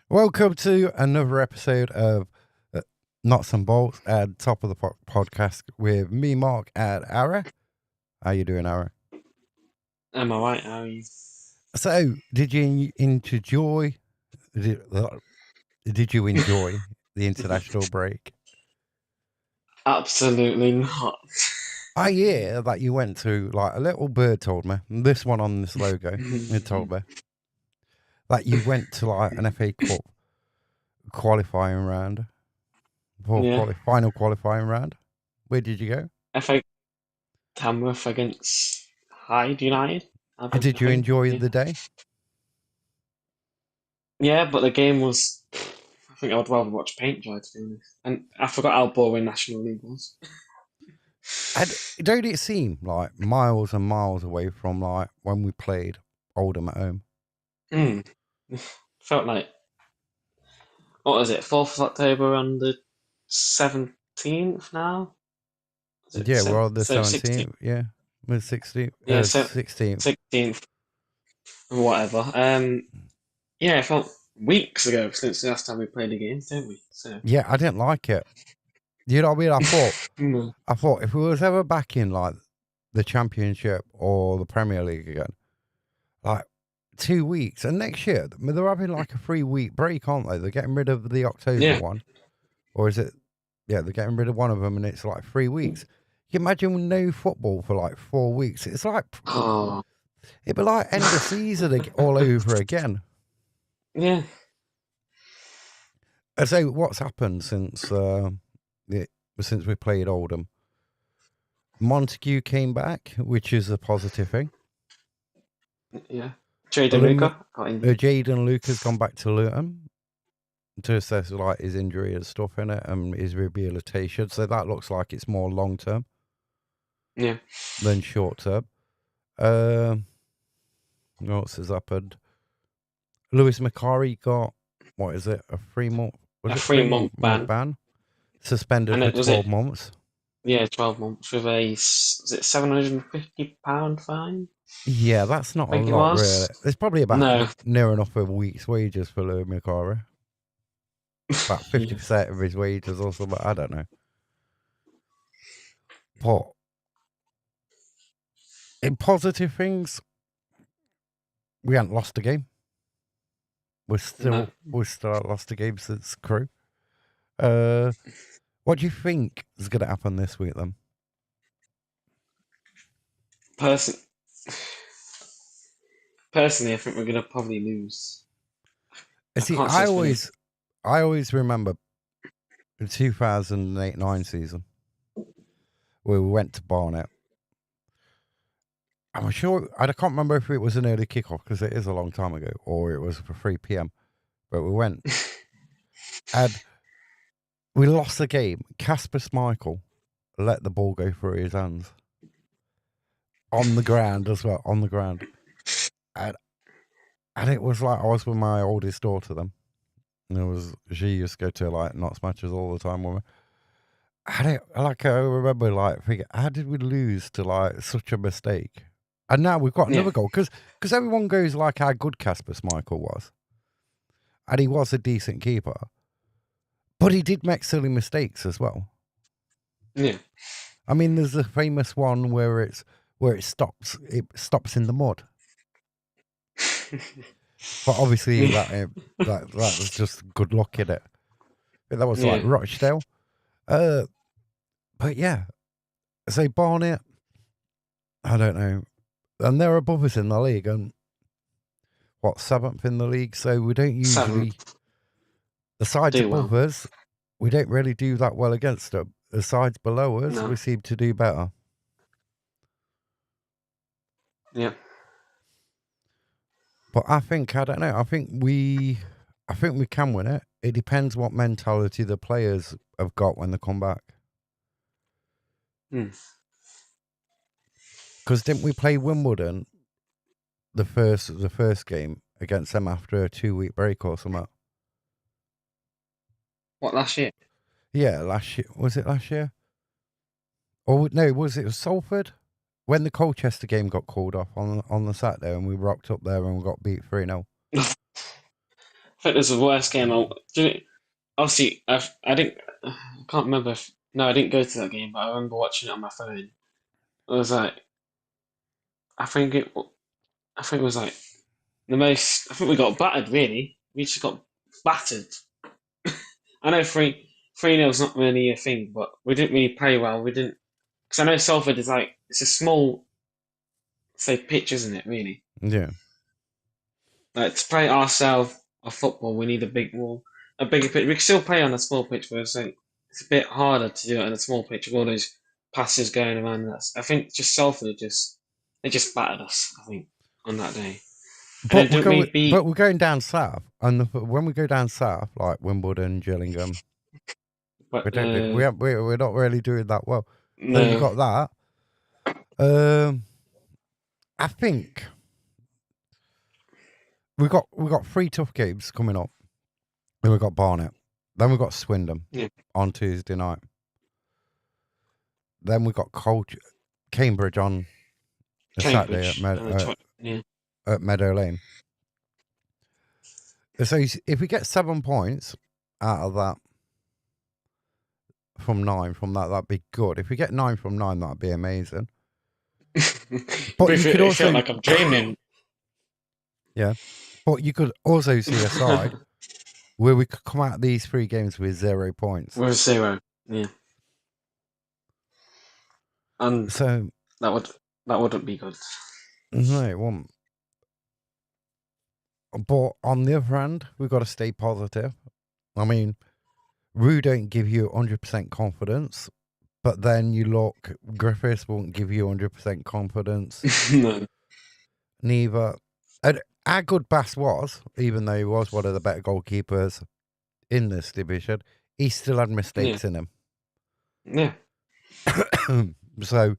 Welcome to another episode of Notts and Bolts at top of the podcast with me, Mark, and Ara. How you doing, Ara? I'm alright, how are you? So, did you enjoy? Did you enjoy the international break? Absolutely not. I hear that you went to, like, a little bird told me, this one on this logo, it told me, that you went to, like, an FA Cup qualifying round, final qualifying round. Where did you go? FA Tamworth against Hyde United. Did you enjoy the day? Yeah, but the game was... I think I would rather watch paint dry, to be honest. And I forgot how boring National League was. And don't it seem like miles and miles away from like when we played Oldham at home? Felt like... What was it? 4th of October on the 17th now? Yeah, we're on the 17th. 16th. Yeah, we're 16th. Yeah, 16th. 16th. Whatever. Yeah, it felt weeks ago since the last time we played a game, didn't we? So yeah, I didn't like it. You know what I mean? I thought if we was ever back in like the Championship or the Premier League again, like 2 weeks, and next year they're having like a 3-week break, aren't they? They're getting rid of the October one, or is it? Yeah, they're getting rid of one of them, and it's like 3 weeks. You imagine no football for like 4 weeks. It's like it'd be like end of season all over again. Yeah. So what's happened since we played Oldham? Montague came back, which is a positive thing. Yeah. Jaden Luca's gone back to Luton to assess like his injury and stuff in it and his rehabilitation. So that looks like it's more long term. Yeah. Than short term. What else has happened? Lewis McCarry got, what is it, a 3-month? A 3-month ban. Suspended for 12 months. Yeah, 12 months with a, was it £750 fine? Yeah, that's not a lot, really. It's probably about near enough a week's wages for Lewis McCarry. About 50% of his wages or something, I don't know. But in positive things, we haven't lost a game. We're still lost a game since Crew. What do you think is going to happen this week then? Personally, I think we're going to probably lose. See, I always remember the 2008-9 season where we went to Barnet. I'm sure, I can't remember if it was an early kickoff because it is a long time ago, or it was for 3 p.m. But we went and we lost the game. Casper Schmeichel let the ball go through his hands on the ground as well, on the ground. And it was like I was with my oldest daughter then. And she used to go to like Notts matches all the time with me. I remember like thinking, how did we lose to like such a mistake? And now we've got another goal because everyone goes like how good Casper Schmeichel was. And he was a decent keeper. But he did make silly mistakes as well. Yeah. I mean, there's a famous one where it stops in the mud. But obviously that was just good luck in it. But that was like Rochdale. But yeah. So Barnet, I don't know. And they're above us in the league and 7th in the league, so we don't usually the sides above us, we don't really do that well against them. The sides below us, we seem to do better. Yeah. But I think we can win it. It depends what mentality the players have got when they come back. Because didn't we play Wimbledon the first game against them after a 2-week break or something? What, last year? Yeah, last year. Was it last year? Or no, was it Salford? When the Colchester game got called off on the Saturday and we rocked up there and we got beat 3-0. I think this was the worst game. Obviously, I didn't. I can't remember. No, I didn't go to that game, but I remember watching it on my phone. It was like I think it. I think it was like the most. I think we got battered. Really, we just got battered. I know 3-0 is not really a thing, but we didn't really play well. We didn't because I know Salford is like it's a small, say, pitch, isn't it? Really, Yeah. like to play ourselves of football, we need a big wall, a bigger pitch. We can still play on a small pitch, but it's like it's a bit harder to do it on a small pitch with all those passes going around. I think just Salford they just battered us. I think on that day. But we're going down south, and when we go down south, like Wimbledon, Gillingham, But we're not really doing that well. no. So you got that. I think we got 3 tough games coming up. Then we got Barnet. Then we got Swindon on Tuesday night. Then we got Cambridge on a Saturday at Meadow Lane. So if we get 7 points out of that from 9 from that'd be good. If we get 9 from 9, that'd be amazing. But you could also feel like I'm dreaming. Yeah, but you could also see a side where we could come out of these 3 games with 0 points. With 0, yeah. And so that wouldn't be good. No, it won't. But on the other hand, we've got to stay positive. I mean, Rue don't give you 100% confidence, but then you look, Griffiths won't give you 100% confidence. No. Neither. And how good Bass was, even though he was one of the better goalkeepers in this division, he still had mistakes in him. Yeah. So,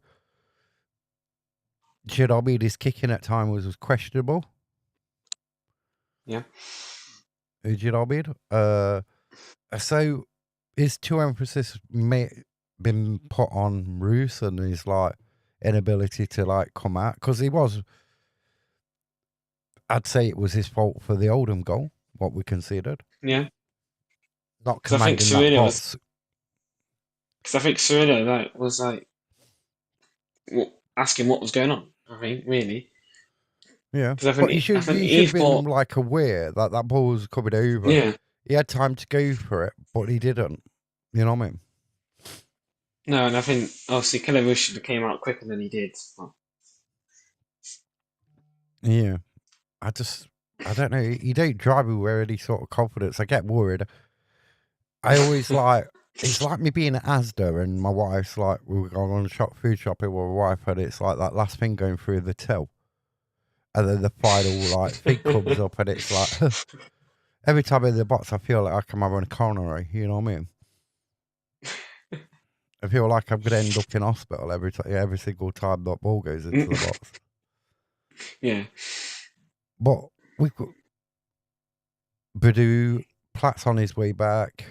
Chidobi's kicking at times was questionable. Yeah. Jidobid. So his 2 emphasis been put on Roos and his like inability to like come out, because he was. I'd say it was his fault for the Oldham goal, what we conceded. Yeah. Not commanding that box. Because I think Cirillo was asking what was going on. I think really. Yeah, but he should have been like aware that that ball was coming over. Yeah. He had time to go for it, but he didn't. You know what I mean? No, and I think obviously Kelleher should have came out quicker than he did. Yeah, I don't know. You don't drive me with any sort of confidence. I get worried. I always it's like me being at Asda and my wife's like, we were going on food shopping with my wife, and it's like that last thing going through the till. And then the final like thing comes up, and it's like every time in the box, I feel like I'm having a coronary. You know what I mean? I feel like I'm going to end up in hospital every single time that ball goes into the box. Yeah. But we could. Badou, Platt's on his way back.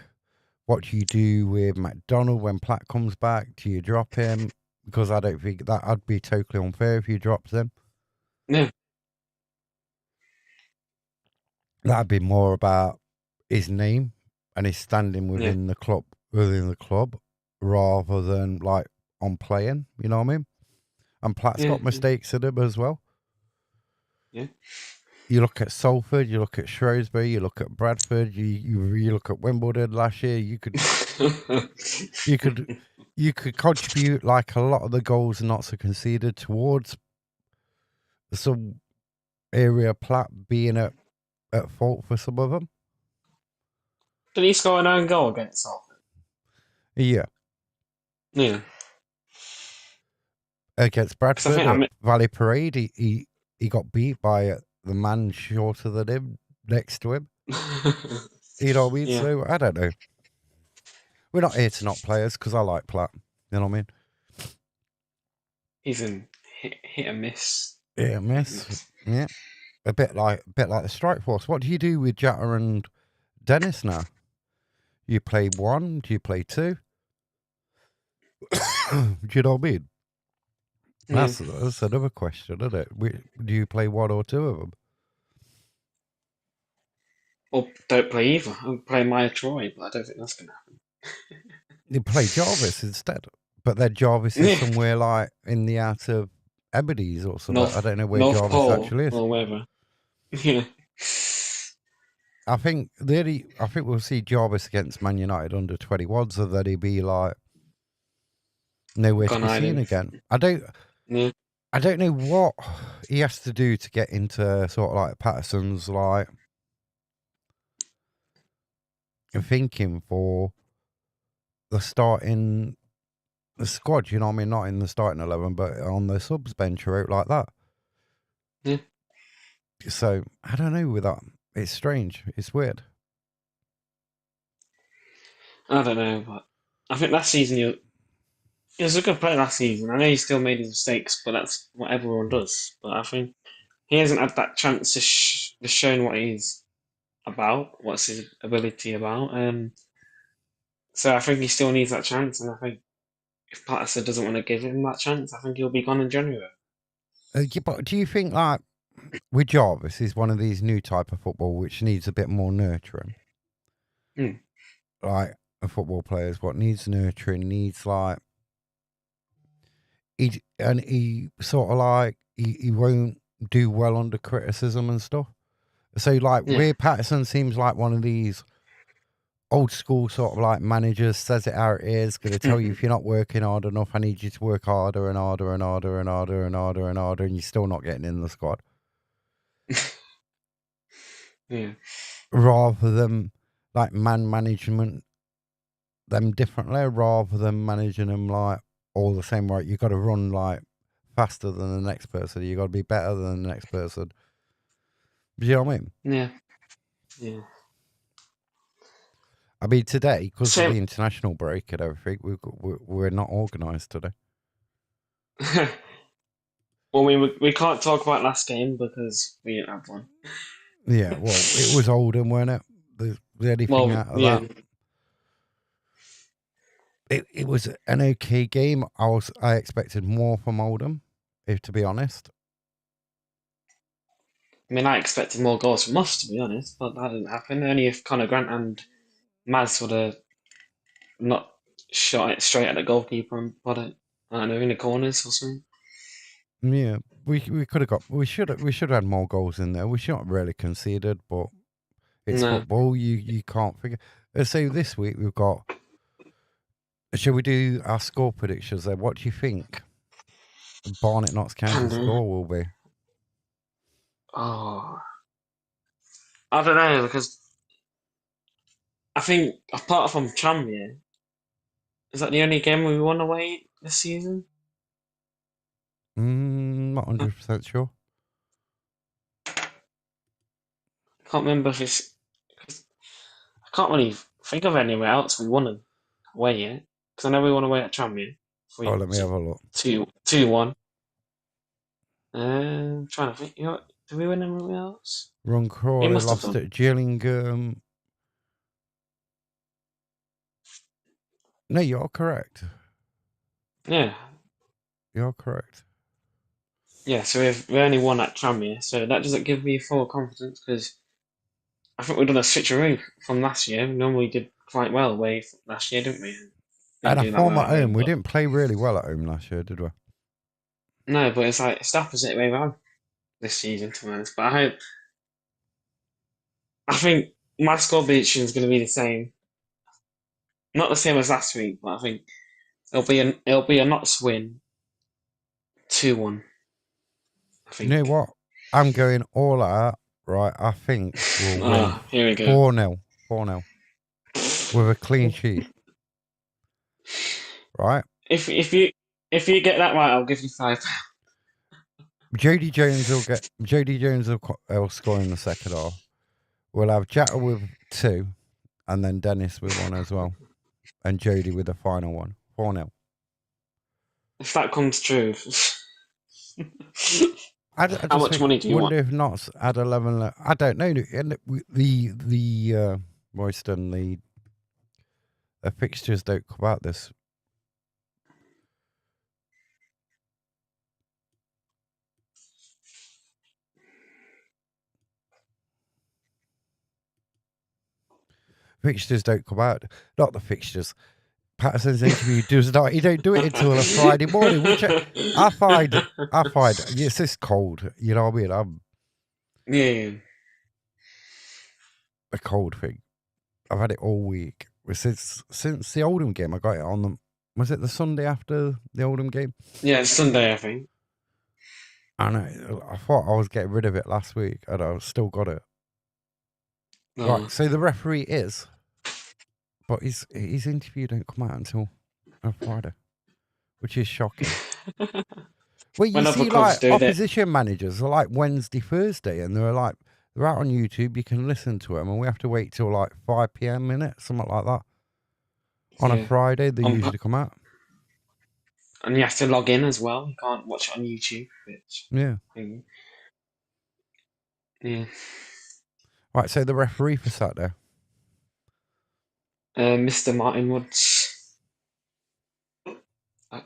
What do you do with McDonald when Platt comes back? Do you drop him? Because I don't think that'd be totally unfair if you dropped him. Yeah. That'd be more about his name and his standing within the club, rather than like on playing. You know what I mean? And Platt's got mistakes in him as well. Yeah. You look at Salford, you look at Shrewsbury, you look at Bradford, you look at Wimbledon last year. You could contribute like a lot of the goals Notts are conceded towards some area Platt being at fault for some of them. Did he score an own goal against Salford? Yeah. Yeah. Against Bradford at Valley Parade, he got beat by the man shorter than him next to him. You know what I mean? Yeah. So I don't know. We're not here to knock players because I like Platt. You know what I mean? hit and miss. Yeah, miss. Yeah, a bit like the Strike Force. What do you do with Jatta and Dennis now? You play one? Do you play two? Do you know what I mean? Yeah. That's another question, isn't it? Do you play one or two of them? Or don't play either. I'll play Maya Troy, but I don't think that's going to happen. You play Jarvis instead, but then Jarvis is Yeah. somewhere like in the outer Hebrides or something. I don't know where North Jarvis Pole actually is. or wherever. Yeah. I think we'll see Jarvis against Man United under 21s, and then he'll be like nowhere to Gone be seen Island. again. Yeah. I don't know what he has to do to get into sort of like Patterson's like thinking for the squad, you know what I mean? Not in the starting 11, but on the subs bench or out like that. Yeah. So I don't know with that. It's strange. It's weird. I don't know, but I think last season he was a good player last season. I know he still made his mistakes, but that's what everyone does. But I think he hasn't had that chance to shown what he's about, what's his ability about. So I think he still needs that chance, and I think if Patterson doesn't want to give him that chance, I think he'll be gone in January. But do you think like with Jarvis is one of these new type of football which needs a bit more nurturing? Hmm. Like a football players, what needs nurturing needs like he sort of like he won't do well under criticism and stuff. So like Yeah. where Patterson seems like one of these old school sort of like managers, says it how it is, going to tell you if you're not working hard enough, I need you to work harder and harder and harder and harder and harder and harder, and you're still not getting in the squad. Yeah. Rather than like man management them differently, rather than managing them like all the same. Right, you got to run like faster than the next person. You got to be better than the next person. Do you know what I mean? Yeah. Yeah. I mean, today, because of So, the international break and everything, we're not organised today. well, we can't talk about last game because we didn't have one. Yeah, well, it was Oldham, weren't it? The only thing Well, out of yeah. that, it was an okay game. I expected more from Oldham, if to be honest. I mean, I expected more goals from us, to be honest, but that didn't happen. Only if Conor Grant and Maz would have not shot it straight at the goalkeeper and put it, I don't know, in the corners or something. Yeah, we could have got we should have had more goals in there. We should not really conceded, but it's No. football. You can't figure. So this week we've got. Shall we do our score predictions then? What do you think Barnet Notts County score will be? Oh, I don't know because I think apart from Tranmere, is that the only game we won away this season? Not 100% sure. I can't remember if it's. I can't really think of anywhere else we won away yet. Because I know we won away at Tranmere. Oh, let me have a look. 2-1. Trying to think. You know what? Did we win anywhere else? Ron We Crawley must have lost done. at Gillingham. No, you're correct. Yeah. You're correct. Yeah, so we only won at Tranmere, so that doesn't give me full confidence because I think we've done a switcheroo from last year. We normally did quite well away last year, didn't we? And Didn't a do that form well at at home, home. We but didn't play really well at home last year, did we? no, but it's like it's the opposite way around this season, to be honest. But I think my score prediction is going to be the same, not the same as last week, but I think it'll be a Notts win, 2-1. I You know think. what? I'm going all out. Right, I think we'll win Ah, here we go. 4-0. 4-0. With a clean sheet. Right? If you get that right, I'll give you £5. Jody Jones will score in the second half. We'll have Jatta with 2, and then Dennis with 1 as well, and Jody with the final one. 4-0. If that comes true, I just How much money do you want? wonder if Notts had 11. I don't know. And the Royston, the fixtures don't come out this. Fixtures don't come out. Not the fixtures. Patterson's interview does not. He don't do it until a Friday morning, which I find. It's just cold. You know what I mean? Yeah. A cold thing. I've had it all week since the Oldham game. I got it on them. Was it the Sunday after the Oldham game? Yeah, it's Sunday, I think. I know. I thought I was getting rid of it last week, and I still got it. Oh. Right. So the referee is, but his interview don't come out until on Friday, which is shocking. Well, you see, like opposition managers are like Wednesday, Thursday, and they're out on YouTube. You can listen to them, and we have to wait till like 5 p.m. minutes, something like that. On a Friday, they usually come out. And you have to log in as well. You can't watch it on YouTube. Yeah. Yeah. Right. So the referee for Saturday. Mr. Martin Woods.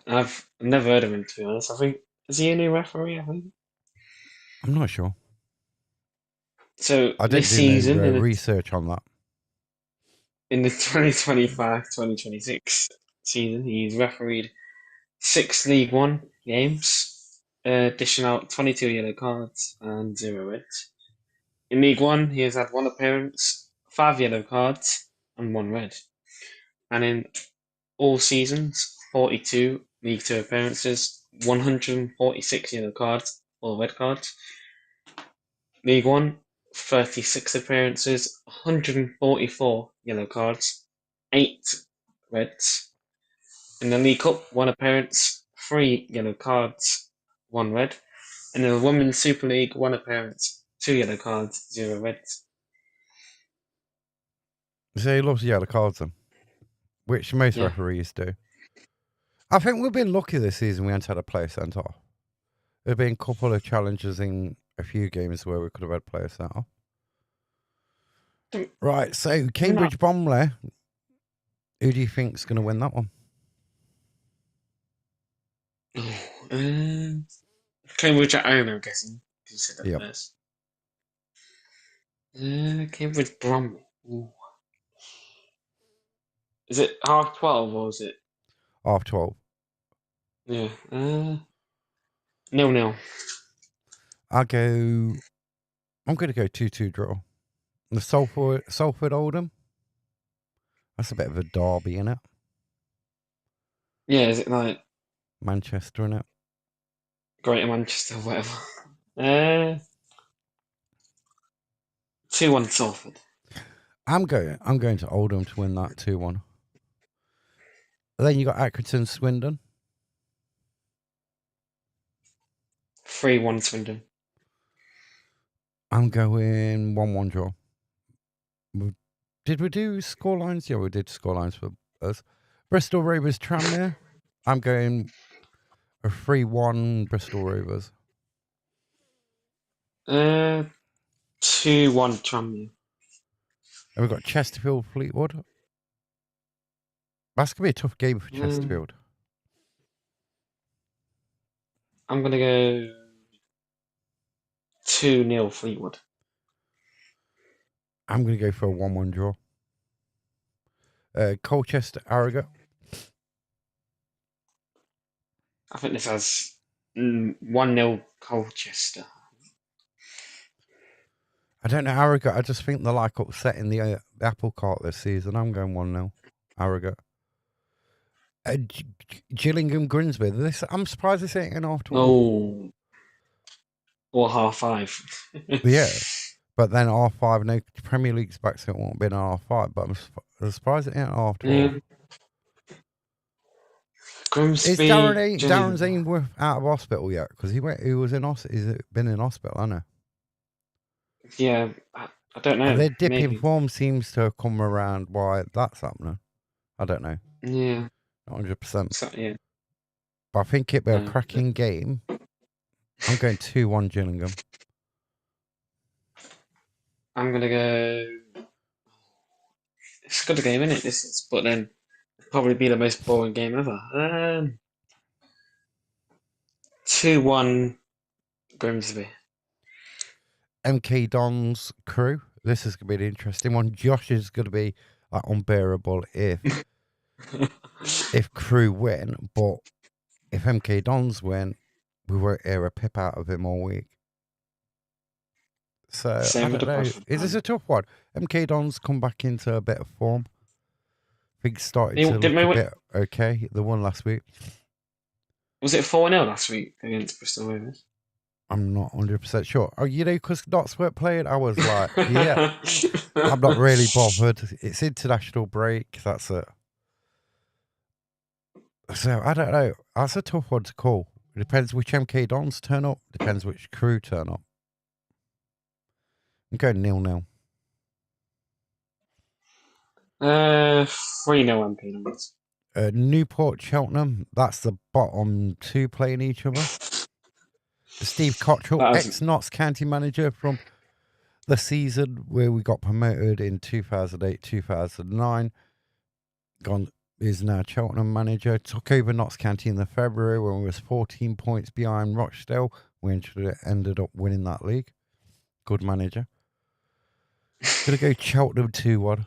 I've never heard of him, to be honest. I think is he a new referee? I think. I'm not sure. So I didn't do no research on that. In the 2025-2026 season, he's refereed 6 League One games, dishing out 22 yellow cards and 0 reds. In League One, he has had 1 appearance, 5 yellow cards, and 1 red. And in all seasons, 42 League Two appearances, 146 yellow cards, 4 red cards. League One, 36 appearances, 144 yellow cards, 8 reds. In the League Cup, 1 appearance, 3 yellow cards, 1 red. And in the Women's Super League, 1 appearance, 2 yellow cards, 0 reds. So he loves yellow cards, then, which most referees do. I think we've been lucky this season we haven't had a player sent off. There have been a couple of challenges in a few games where we could have had players sent off. Right, so Cambridge Bromley, who do you think's going to win that one? Cambridge at home, I'm guessing. You said that first. Cambridge Bromley. Is it 12:30 or is it 12:30? Yeah. 0-0. I'm going to go 2-2 draw. The Salford Oldham. That's a bit of a derby, isn't it? Yeah, is it like Manchester, innit? Greater Manchester, whatever. 2-1 Salford. I'm going to Oldham to win that 2-1. Then you got Accrington Swindon. 3-1 Swindon. I'm going 1-1 draw. Did we do scorelines? Yeah, we did scorelines for us. Bristol Rovers Tranmere. I'm going a 3-1 Bristol Rovers. 2-1 Tranmere. And we've got Chesterfield Fleetwood. That's going to be a tough game for Chesterfield. I'm going to go 2-0 Fleetwood. I'm going to go for a 1-1 draw. Colchester Harrogate. I think this has 1-0 Colchester. I don't know Harrogate. I just think they're like upsetting the apple cart this season. I'm going 1-0 Harrogate. Gillingham Grimsby. I'm surprised this ain't an after all. Or 5:30. Yeah. But then R5, no Premier League's back, so it won't be an R5. But I'm surprised it ain't R12. Grimsby. Is Darren's Ainsworth out of hospital yet? Because he was in hospital. He's been in hospital, hasn't he? Yeah, I don't know. Their dip in form seems to have come around. Why that's happening? I don't know. Yeah, 100%. yeah. But I think it'd be a cracking game I'm going 2-1 Gillingham. I'm gonna go. It's a good game, isn't it? This is, but then probably be the most boring game ever. 2-1 Grimsby. MK Don's Crew. This is going to be an interesting one. Josh is going to be unbearable if Crew win, but if MK Dons win, we won't hear a pip out of him all week. So, Same I with don't the know. Bradford Is this fan. a tough one? MK Dons come back into a bit of form. Things started to Didn't look we a win- bit okay. The one last week. Was it 4-0 last week against Bristol Rovers? I'm not 100% sure. Oh, because Notts weren't playing, I was like, yeah, I'm not really bothered. It's international break. That's it. So, I don't know. That's a tough one to call. It depends which MK Dons turn up. Depends which Crew turn up. I'm going 0-0. 3-0 MP numbers. Newport, Cheltenham. That's the bottom two playing each other. Steve Cottrell, That was ex-Notts County manager from the season where we got promoted in 2008-2009. Is now Cheltenham manager. Took over Notts County in the February when we was 14 points behind Rochdale. We ended up winning that league. Good manager. Gonna go Cheltenham 2-1.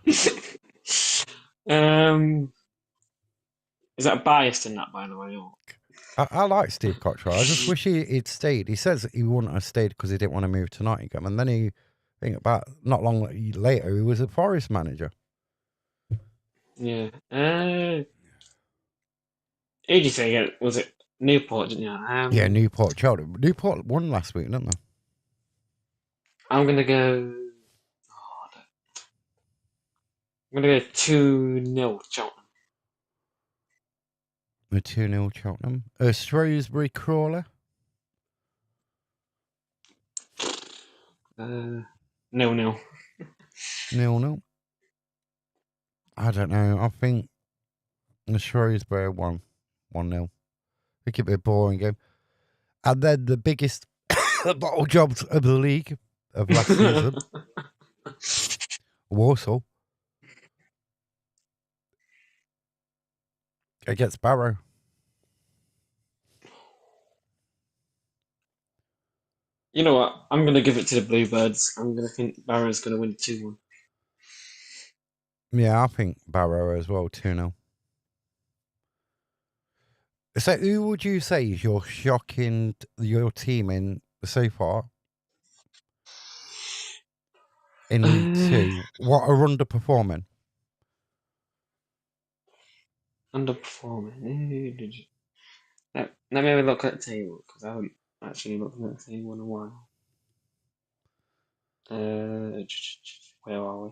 Is that biased in that, by the way? Or? I like Steve Cottrell. I just wish he'd stayed. He says he wouldn't have stayed because he didn't want to move to Nottingham. And then I think about not long later, he was a Forest manager. Yeah. Who did you say again? Was it Newport, didn't you? Yeah, Newport, Cheltenham. Newport won last week, didn't they? I'm gonna go. I'm gonna go 2-0 Cheltenham. The 2-0 Cheltenham. Shrewsbury Crawler. 0-0. 0-0. I don't know. I think the Shrewsbury won 1-0. I think it'd be a boring game. And then the biggest bottle jobs of the league of last season. Walsall against Barrow. You know what? I'm gonna give it to the Bluebirds. I'm gonna think Barrow's gonna win 2-1. Yeah, I think Barrow as well, 2-0. So who would you say is your team in so far in League Two? What are underperforming? Underperforming. Let me have a look at the table because I haven't actually looked at the table in a while. Where are we?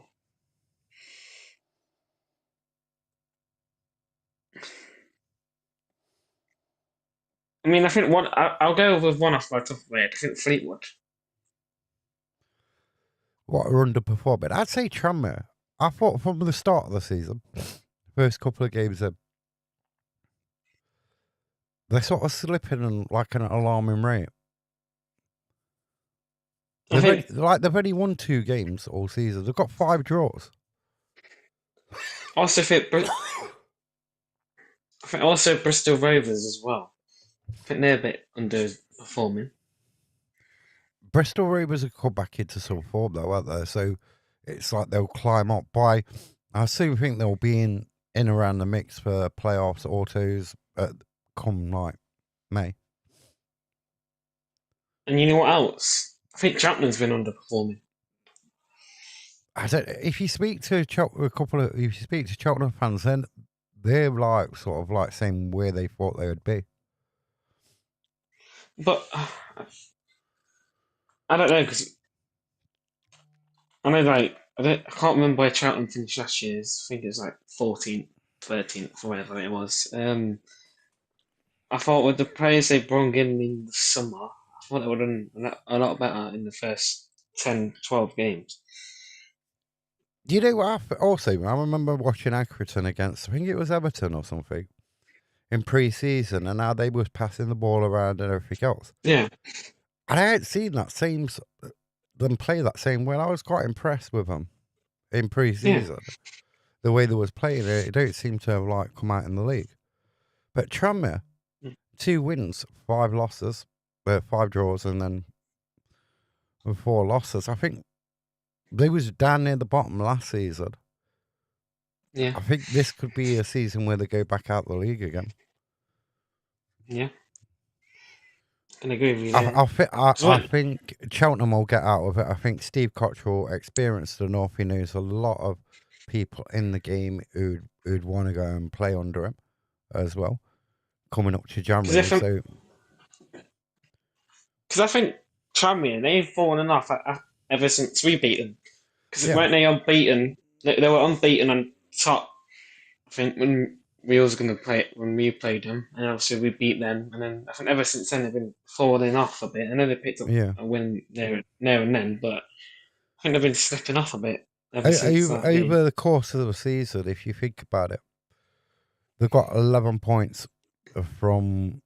I mean, I think one. I'll go with one off my top of my head. I think Fleetwood. What are underperforming? I'd say Tranmere. I thought from the start of the season, first couple of games, they're sort of slipping in like an alarming rate. They've only won 2 games all season. They've got 5 draws. Also, I think also Bristol Rovers as well. I think they're a bit underperforming. Bristol Rovers have come back into some form though, aren't they? So it's like they'll climb up by. I soon think they'll be in around the mix for playoffs, autos, come like May. And you know what else? I think Chapman's been underperforming. I don't. If you speak to if you speak to Cheltenham fans, then they're like sort of like saying where they thought they would be. But I don't know because I know I can't remember where Charlton finished last year. I think it was like 14th, 13th, whatever it was. I thought with the players they brought in the summer, I thought they would have done a lot better in the first 10, 12 games. Do you know what? I remember watching Accrington against. I think it was Everton or something in pre-season, and how they was passing the ball around and everything else. Yeah. And I hadn't seen them play that same way. I was quite impressed with them in pre-season. Yeah. The way they was playing it don't seem to have like come out in the league. But Tranmere, 2 wins, 5 losses, 5 draws, and then 4 losses. I think they was down near the bottom last season. Yeah. I think this could be a season where they go back out the league again. Yeah. I can agree with you. I think Cheltenham will get out of it. I think Steve Cottrell, experienced enough, he knows a lot of people in the game who'd want to go and play under him as well, coming up to January. Because I think Tranmere, they've fallen off ever since we beat them. Because weren't they unbeaten? They were unbeaten on top, I think, when we was going to play when we played them, and obviously we beat them. And then I think ever since then they've been falling off a bit. I know they picked up a win there and then, but I think they've been slipping off a bit over the course of the season. If you think about it, they've got 11 points from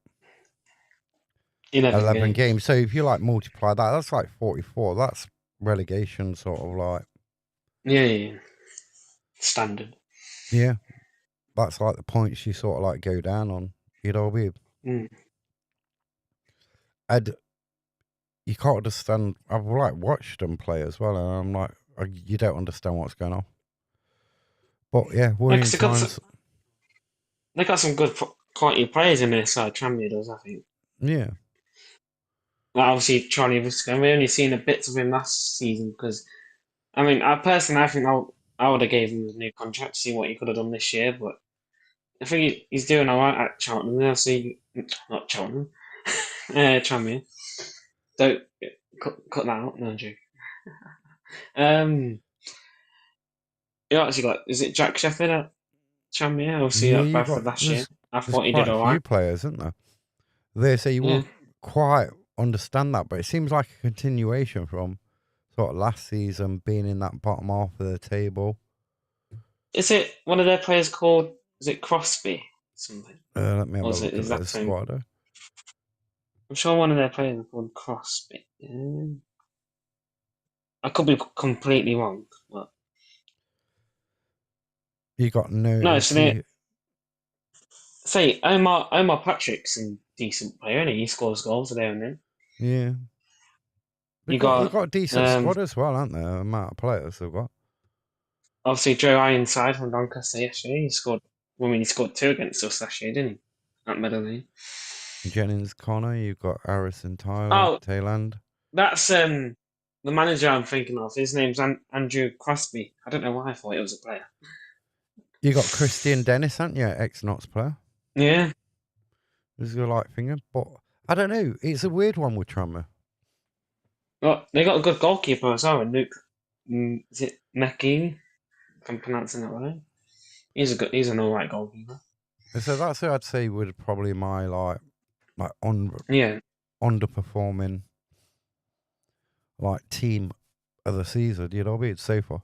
11 games. So if you like multiply that, that's like 44. That's relegation sort of like. Yeah. Standard. Yeah. That's like the points you sort of like go down on. You know what I mean? And you can't understand. I've like watched them play as well, and I'm like, you don't understand what's going on. But yeah, worrying times. They got some good quality players in their side. Tranmere does, I think. Yeah. Like obviously Charlie Visca. We only seen a bit of him last season because, I mean, I think I would have gave him a new contract to see what he could have done this year, but I think he's doing all right at Cheltenham. I see, not Cheltenham, Tranmere. Don't cut that out. No, I'm joking. You actually got, is it Jack Sheffield at Tranmere? Obviously at Bradford last year. I thought he did all right. There's quite a few players, isn't there? They say you won't quite understand that, but it seems like a continuation from sort of last season, being in that bottom half of the table. Is it one of their players called? Is it Crosby? Something. Let me have a look at the squad. I'm sure one of their players is called Crosby. I could be completely wrong, but you got no. Say Omar Patrick's a decent player, isn't he? He scores goals there and then. Yeah. You got a decent squad as well, aren't there? The amount of players they've got. Obviously, Joe Ironside from Doncaster yesterday. He scored 2 against us last year, didn't he? At Meadow Lane. Jennings Connor, you've got Harrison Tyler, Tayland. That's the manager I'm thinking of. His name's Andrew Crosby. I don't know why I thought it was a player. You got Christian Dennis, haven't you? Ex-Notts player. Yeah. This is a light finger, but I don't know. It's a weird one with Tranmere. Well, they got a good goalkeeper as well. Luke, is it McGee? If I'm pronouncing that right. He's an alright goalkeeper. So that's who I'd say would probably my underperforming like team of the season. You know what I mean? So far.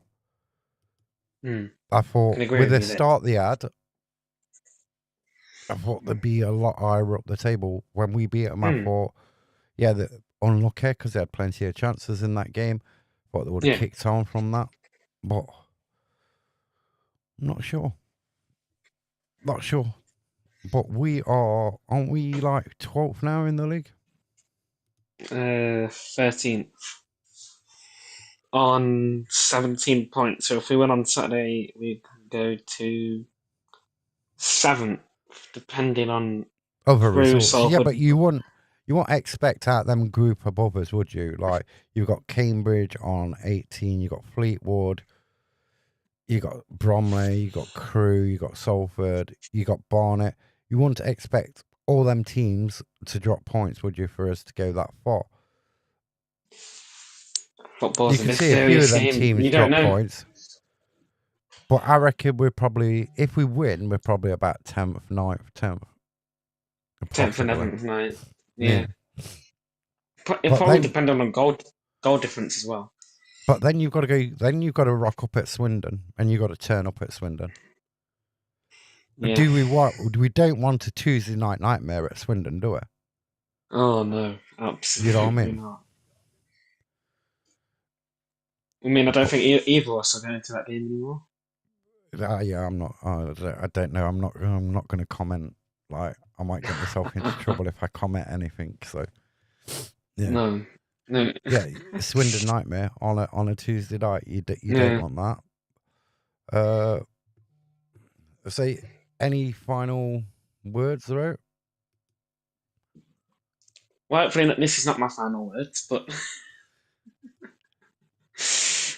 I thought with the start they had, I thought they'd be a lot higher up the table. When we beat them, I thought, they're unlucky because they had plenty of chances in that game. Thought they would have kicked on from that, but I'm not sure. Not sure. But aren't we like 12th now in the league? 13th. On 17 points. So if we win on Saturday, we could go to 7th, depending on other results. Yeah, but you won't expect out them group above us, would you? Like, you've got Cambridge on 18, you've got Fleetwood, you got Bromley, you got Crewe, you got Salford, you got Barnet. You wouldn't expect all them teams to drop points, would you, for us to go that far? Football's you can see a few of them teams drop points. But I reckon we're probably, if we win, we're probably about 10th, 9th, 10th. 10th, 11th, 9th. Yeah. It'll probably depend on goal difference as well. But then you've got to rock up at Swindon, and you've got to turn up at Swindon. Yeah. Do we don't want a Tuesday night nightmare at Swindon, do we? Oh no, absolutely You know what I mean? not. I mean, I don't think either of us are going to that game anymore. Yeah, I'm not. I don't know. I'm not going to comment. Like, I might get myself into trouble if I comment anything. So, yeah. No. Yeah, Swindon nightmare on a Tuesday night. You Yeah. don't want that. Say any final words though? Well, hopefully this is not my final words, but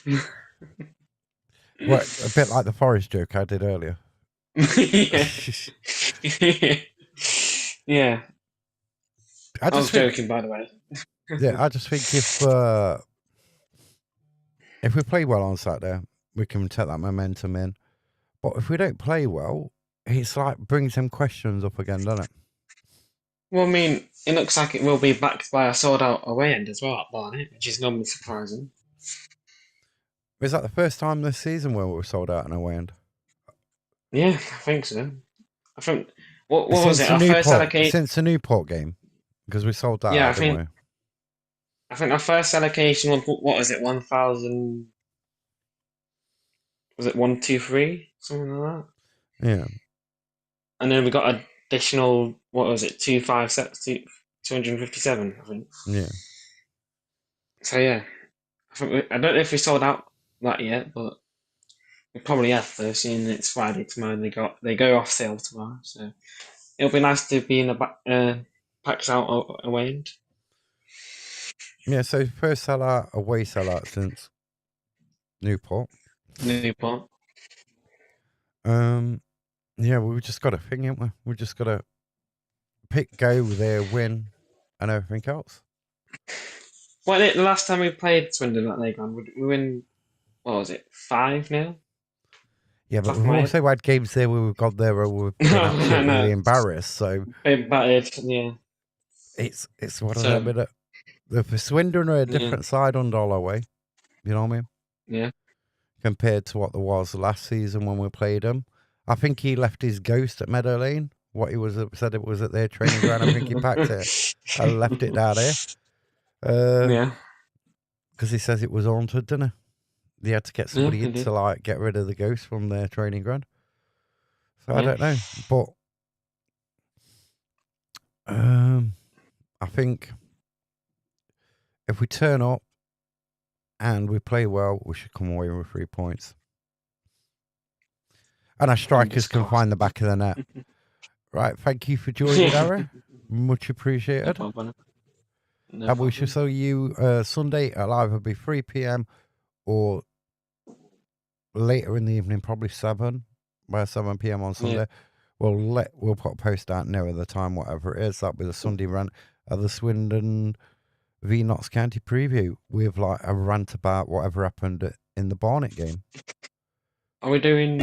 Well, a bit like the Forest joke I did earlier. yeah. Yeah. I was joking, by the way. Yeah, I just think if we play well on Saturday, we can take that momentum in. But if we don't play well, it's like brings them questions up again, doesn't it? Well, I mean, it looks like it will be backed by a sold-out away end as well at Barnet, which is normally surprising. Is that the first time this season where we were sold out an away end? Yeah, I think so. I think what was it? Our first allocation since the Newport game, because we sold that Yeah, out, didn't we? I think our first allocation was what was it? 1,000? Was it 123? Something like that. Yeah. And then we got additional. What was it? 257, I think. Yeah. So yeah, I don't know if we sold out that yet, but we probably have though, seeing it's Friday tomorrow and they go off sale tomorrow. So it'll be nice to be in the packs out away end. Yeah, so first sellout, away sellout since Newport. Newport. Yeah, we've just got a thing, haven't we? We've just got to pick, go there, win, and everything else. Well, the last time we played Swindon at League we win. What was it? 5-0. Yeah, but we've also had games there where we've got there where we've been absolutely embarrassed. So battered, yeah. It's one of them. The Swindon are a different side under Holloway. You know what I mean? Yeah. Compared to what there was last season when we played them. I think he left his ghost at Meadow Lane. What he said it was at their training ground. I think he packed it and left it down there. Yeah. Because he says it was haunted, didn't he? They had to get somebody in to like get rid of the ghost from their training ground. So I don't know, but I think if we turn up and we play well, we should come away with 3 points. And our strikers can find the back of the net. Right, thank you for joining, Harry. Much appreciated. And we shall see you Sunday. It'll either be 3 p.m. or later in the evening, probably 7 p.m. on Sunday. Yeah. We'll put a post out nearer the time, whatever it is. That'll be the Sunday rant of the Swindon v Notts County preview with like a rant about whatever happened in the Barnet game. Are we doing?